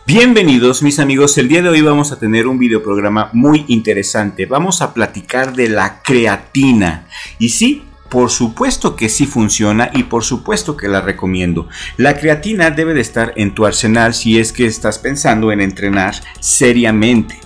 Bienvenidos mis amigos, el día de hoy vamos a tener un videoprograma muy interesante. Vamos a platicar de la creatina. Y sí, por supuesto que sí funciona y por supuesto que la recomiendo. La creatina debe de estar en tu arsenal si es que estás pensando en entrenar seriamente.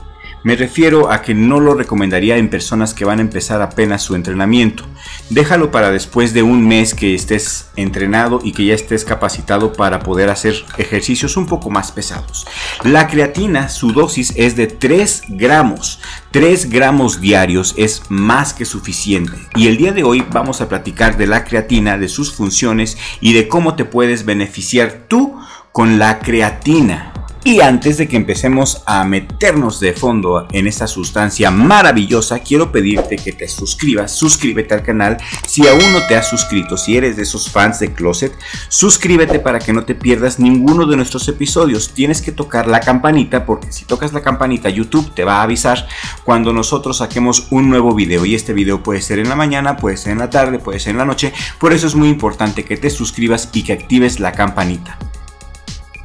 Me refiero a que no lo recomendaría en personas que van a empezar apenas su entrenamiento. Déjalo para después de un mes que estés entrenado y que ya estés capacitado para poder hacer ejercicios un poco más pesados. La creatina, su dosis es de 3 gramos. 3 gramos diarios es más que suficiente. Y el día de hoy vamos a platicar de la creatina, de sus funciones y de cómo te puedes beneficiar tú con la creatina. Y antes de que empecemos a meternos de fondo en esta sustancia maravillosa, quiero pedirte que te suscribas, suscríbete al canal si aún no te has suscrito. Si eres de esos fans de Closet, suscríbete para que no te pierdas ninguno de nuestros episodios. Tienes que tocar la campanita porque si tocas la campanita YouTube te va a avisar cuando nosotros saquemos un nuevo video. Y este video puede ser en la mañana, puede ser en la tarde, puede ser en la noche. Por eso es muy importante que te suscribas y que actives la campanita.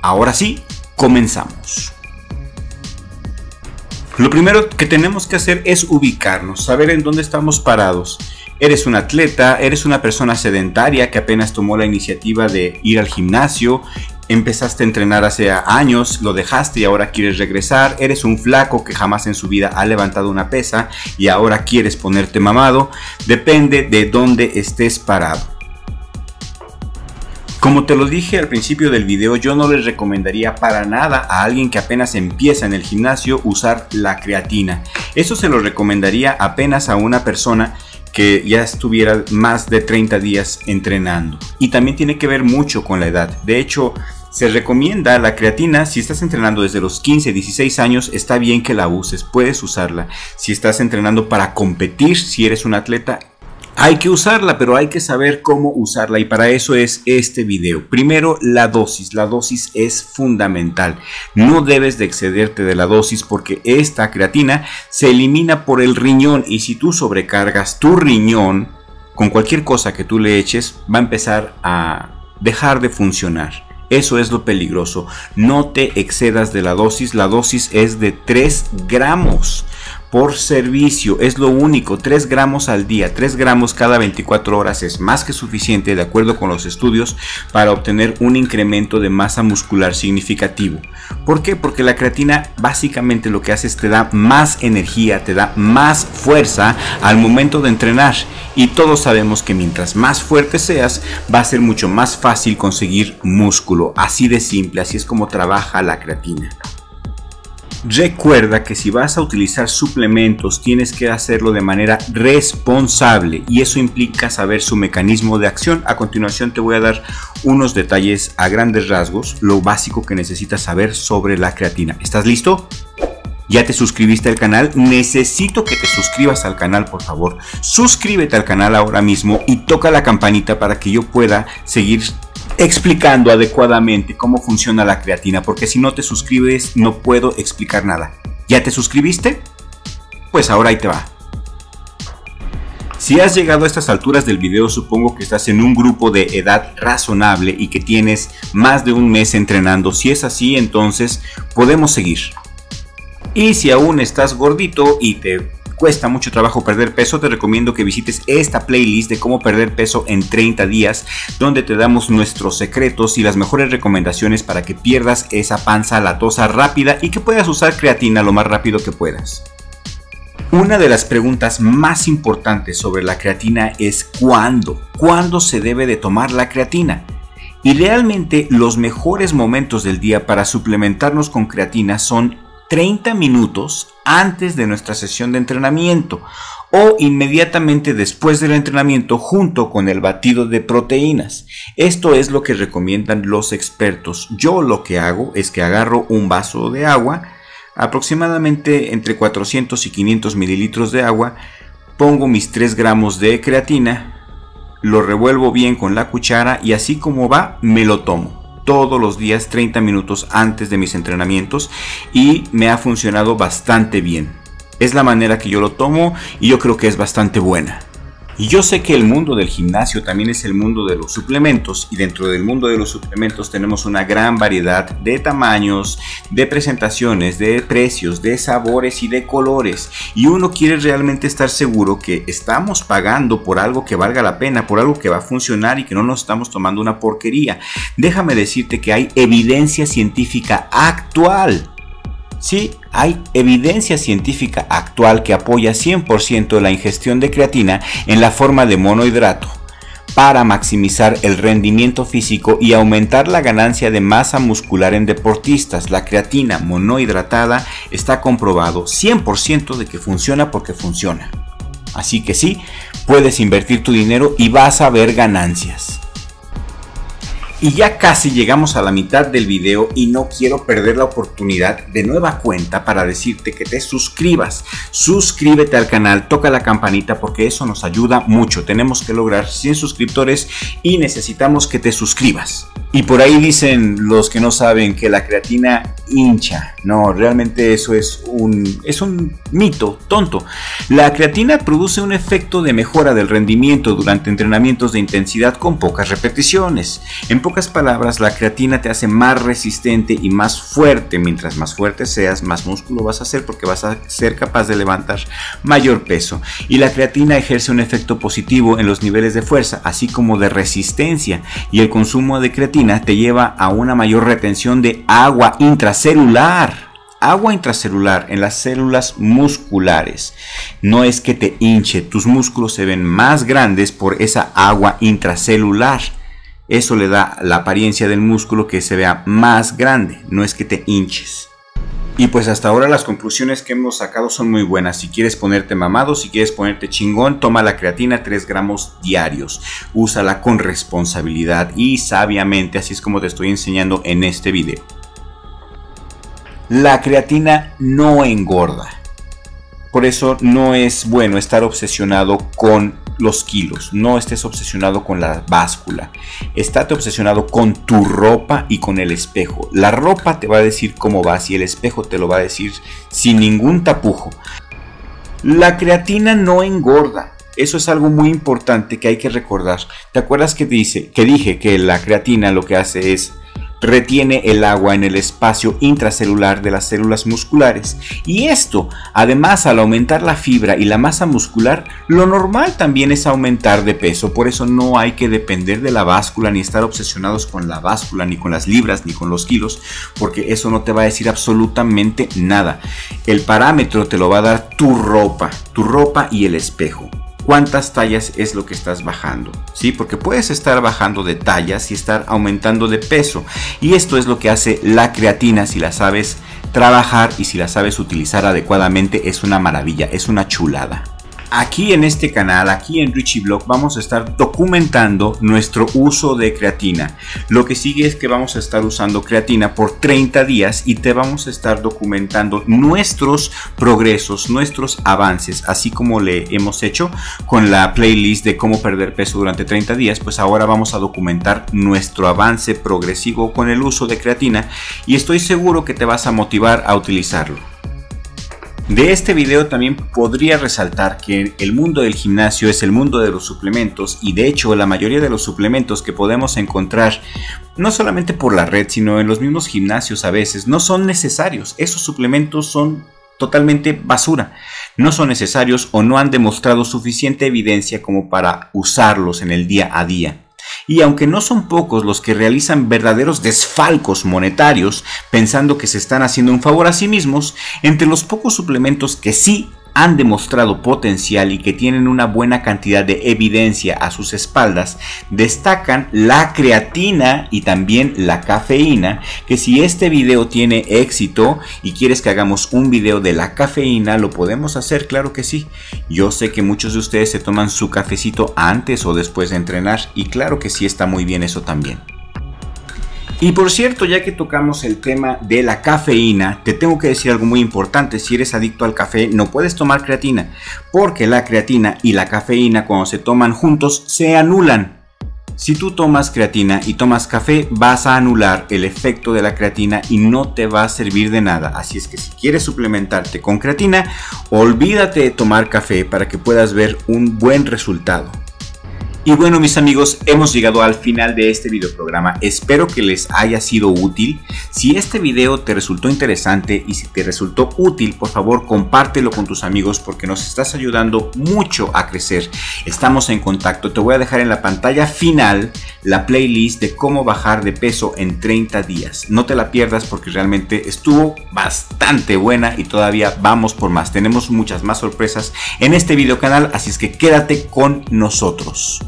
Ahora sí, comenzamos. Lo primero que tenemos que hacer es ubicarnos, saber en dónde estamos parados. Eres un atleta, eres una persona sedentaria que apenas tomó la iniciativa de ir al gimnasio, empezaste a entrenar hace años, lo dejaste y ahora quieres regresar. Eres un flaco que jamás en su vida ha levantado una pesa y ahora quieres ponerte mamado. Depende de dónde estés parado. Como te lo dije al principio del video, yo no les recomendaría para nada a alguien que apenas empieza en el gimnasio usar la creatina. Eso se lo recomendaría apenas a una persona que ya estuviera más de 30 días entrenando. Y también tiene que ver mucho con la edad. De hecho, se recomienda la creatina si estás entrenando desde los 15, 16 años, está bien que la uses, puedes usarla. Si estás entrenando para competir, si eres un atleta, hay que usarla, pero hay que saber cómo usarla y para eso es este video. Primero, la dosis es fundamental. No debes de excederte de la dosis porque esta creatina se elimina por el riñón y si tú sobrecargas tu riñón con cualquier cosa que tú le eches, va a empezar a dejar de funcionar. Eso es lo peligroso. No te excedas de la dosis es de 3 gramos. Por servicio, es lo único, 3 gramos al día, 3 gramos cada 24 horas es más que suficiente de acuerdo con los estudios para obtener un incremento de masa muscular significativo. ¿Por qué? Porque la creatina básicamente lo que hace es te da más energía, te da más fuerza al momento de entrenar y todos sabemos que mientras más fuerte seas va a ser mucho más fácil conseguir músculo, así de simple, así es como trabaja la creatina. Recuerda que si vas a utilizar suplementos tienes que hacerlo de manera responsable y eso implica saber su mecanismo de acción. A continuación te voy a dar unos detalles a grandes rasgos, lo básico que necesitas saber sobre la creatina. ¿Estás listo? ¿Ya te suscribiste al canal? Necesito que te suscribas al canal, por favor. Suscríbete al canal ahora mismo y toca la campanita para que yo pueda seguir explicando adecuadamente cómo funciona la creatina, porque si no te suscribes no puedo explicar nada. ¿Ya te suscribiste? Pues ahora ahí te va. Si has llegado a estas alturas del video, supongo que estás en un grupo de edad razonable y que tienes más de un mes entrenando. Si es así, entonces podemos seguir. Y si aún estás gordito y te cuesta mucho trabajo perder peso, te recomiendo que visites esta playlist de cómo perder peso en 30 días, donde te damos nuestros secretos y las mejores recomendaciones para que pierdas esa panza latosa rápida y que puedas usar creatina lo más rápido que puedas. Una de las preguntas más importantes sobre la creatina es ¿cuándo? ¿Cuándo se debe de tomar la creatina? Idealmente, los mejores momentos del día para suplementarnos con creatina son 30 minutos antes de nuestra sesión de entrenamiento o inmediatamente después del entrenamiento junto con el batido de proteínas. Esto es lo que recomiendan los expertos. Yo lo que hago es que agarro un vaso de agua, aproximadamente entre 400 y 500 mililitros de agua, pongo mis 3 gramos de creatina, lo revuelvo bien con la cuchara y así como va me lo tomo. Todos los días 30 minutos antes de mis entrenamientos y me ha funcionado bastante bien. Es la manera que yo lo tomo y yo creo que es bastante buena. Y yo sé que el mundo del gimnasio también es el mundo de los suplementos, y dentro del mundo de los suplementos tenemos una gran variedad de tamaños, de presentaciones, de precios, de sabores y de colores, y uno quiere realmente estar seguro que estamos pagando por algo que valga la pena, por algo que va a funcionar y que no nos estamos tomando una porquería. Déjame decirte que hay evidencia científica actual. Sí, hay evidencia científica actual que apoya 100% la ingestión de creatina en la forma de monohidrato para maximizar el rendimiento físico y aumentar la ganancia de masa muscular en deportistas. La creatina monohidratada está comprobado 100% de que funciona porque funciona. Así que sí, puedes invertir tu dinero y vas a ver ganancias. Y ya casi llegamos a la mitad del video y no quiero perder la oportunidad de nueva cuenta para decirte que te suscribas. Suscríbete al canal, toca la campanita porque eso nos ayuda mucho. Tenemos que lograr 100 suscriptores y necesitamos que te suscribas. Y por ahí dicen los que no saben que la creatina hincha. No, realmente eso es un mito tonto. La creatina produce un efecto de mejora del rendimiento durante entrenamientos de intensidad con pocas repeticiones. En pocas palabras, la creatina te hace más resistente y más fuerte. Mientras más fuerte seas, más músculo vas a hacer porque vas a ser capaz de levantar mayor peso. Y la creatina ejerce un efecto positivo en los niveles de fuerza, así como de resistencia. Y el consumo de creatina te lleva a una mayor retención de agua intracelular. Agua intracelular en las células musculares. No es que te hinche, tus músculos se ven más grandes por esa agua intracelular. Eso le da la apariencia del músculo que se vea más grande, no es que te hinches. Y pues hasta ahora las conclusiones que hemos sacado son muy buenas. Si quieres ponerte mamado, si quieres ponerte chingón, toma la creatina 3 gramos diarios. Úsala con responsabilidad y sabiamente, así es como te estoy enseñando en este video. La creatina no engorda. Por eso no es bueno estar obsesionado con los kilos. No estés obsesionado con la báscula. Estate obsesionado con tu ropa y con el espejo. La ropa te va a decir cómo vas y el espejo te lo va a decir sin ningún tapujo. La creatina no engorda. Eso es algo muy importante que hay que recordar. ¿Te acuerdas que dije que la creatina lo que hace es retiene el agua en el espacio intracelular de las células musculares? Y esto, además, al aumentar la fibra y la masa muscular, lo normal también es aumentar de peso. Por eso no hay que depender de la báscula, ni estar obsesionados con la báscula, ni con las libras, ni con los kilos, porque eso no te va a decir absolutamente nada. El parámetro te lo va a dar tu ropa y el espejo. ¿Cuántas tallas es lo que estás bajando? ¿Sí? Porque puedes estar bajando de tallas y estar aumentando de peso. Y esto es lo que hace la creatina si la sabes trabajar y si la sabes utilizar adecuadamente. Es una maravilla, es una chulada. Aquí en este canal, aquí en Richie Blog, vamos a estar documentando nuestro uso de creatina. Lo que sigue es que vamos a estar usando creatina por 30 días y te vamos a estar documentando nuestros progresos, nuestros avances, así como le hemos hecho con la playlist de cómo perder peso durante 30 días, pues ahora vamos a documentar nuestro avance progresivo con el uso de creatina y estoy seguro que te vas a motivar a utilizarlo. De este video también podría resaltar que el mundo del gimnasio es el mundo de los suplementos y de hecho la mayoría de los suplementos que podemos encontrar no solamente por la red sino en los mismos gimnasios a veces no son necesarios. Esos suplementos son totalmente basura, no son necesarios o no han demostrado suficiente evidencia como para usarlos en el día a día. Y aunque no son pocos los que realizan verdaderos desfalcos monetarios pensando que se están haciendo un favor a sí mismos, entre los pocos suplementos que sí han demostrado potencial y que tienen una buena cantidad de evidencia a sus espaldas, destacan la creatina y también la cafeína, que si este video tiene éxito y quieres que hagamos un video de la cafeína, lo podemos hacer, claro que sí. Yo sé que muchos de ustedes se toman su cafecito antes o después de entrenar y claro que sí está muy bien eso también. Y por cierto, ya que tocamos el tema de la cafeína, te tengo que decir algo muy importante. Si eres adicto al café, no puedes tomar creatina, porque la creatina y la cafeína cuando se toman juntos se anulan. Si tú tomas creatina y tomas café, vas a anular el efecto de la creatina y no te va a servir de nada. Así es que si quieres suplementarte con creatina, olvídate de tomar café para que puedas ver un buen resultado. Y bueno, mis amigos, hemos llegado al final de este video programa. Espero que les haya sido útil. Si este video te resultó interesante y si te resultó útil, por favor compártelo con tus amigos porque nos estás ayudando mucho a crecer. Estamos en contacto. Te voy a dejar en la pantalla final la playlist de cómo bajar de peso en 30 días. No te la pierdas porque realmente estuvo bastante buena y todavía vamos por más. Tenemos muchas más sorpresas en este video canal, así es que quédate con nosotros.